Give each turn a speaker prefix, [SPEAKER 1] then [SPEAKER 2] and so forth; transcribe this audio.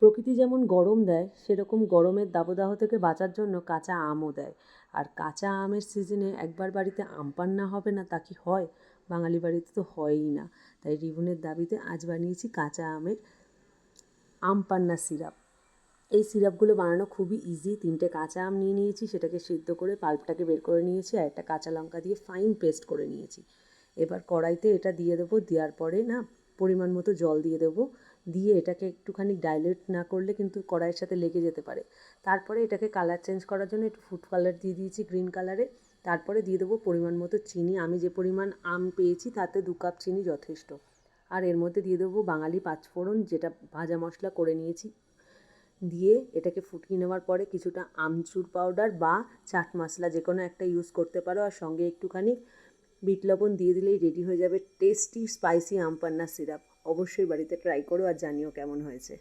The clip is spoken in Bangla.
[SPEAKER 1] প্রকৃতি যেমন গরম দেয়, সেরকম গরমের দাবদাহ থেকে বাঁচার জন্য কাঁচা আমও দেয়। আর কাঁচা আমের সিজনে একবার বাড়িতে আম পান্না হবে না তা কি হয়? বাঙালি বাড়িতে তো হয়ই না। তাই রিবনের দাবিতে আজ বানিয়েছি কাঁচা আমের আম পান্না সিরাপ। এই সিরাপগুলো বানানো খুবই ইজি। 3টে কাঁচা আম নিয়ে নিয়েছি, সেটাকে সিদ্ধ করে পাল্পটাকে বের করে নিয়েছি, আর একটা কাঁচা লঙ্কা দিয়ে ফাইন পেস্ট করে নিয়েছি। এবার কড়াইতে এটা দিয়ে দেবো। দেওয়ার পরে না পরিমাণ মতো জল দিয়ে দেবো। দিয়ে এটাকে একটুখানি ডাইলেট না করলে কিন্তু কড়াইয়ের সাথে লেগে যেতে পারে। তারপরে এটাকে কালার চেঞ্জ করার জন্য একটু ফুড কালার দিয়ে দিয়েছি গ্রিন কালারে। তারপরে দিয়ে দেবো পরিমাণ মতো চিনি। আমি যে পরিমাণ আম পেয়েছি তাতে 2 কাপ চিনি যথেষ্ট। আর এর মধ্যে দিয়ে দেবো বাঙালি পাঁচফোড়ন, যেটা ভাজা মশলা করে নিয়েছি। দিয়ে এটাকে ফুটিয়ে নেওয়ার পরে কিছুটা আমচুর পাউডার বা চাট মশলা যে কোনো একটা ইউজ করতে পারো, আর সঙ্গে একটুখানি বিট লবণ দিয়ে দিলেই রেডি হয়ে যাবে টেস্টি স্পাইসি আম পান্না সিরাপ। অবশ্যই বাড়িতে ট্রাই করো আর জানিও কেমন হয়েছে।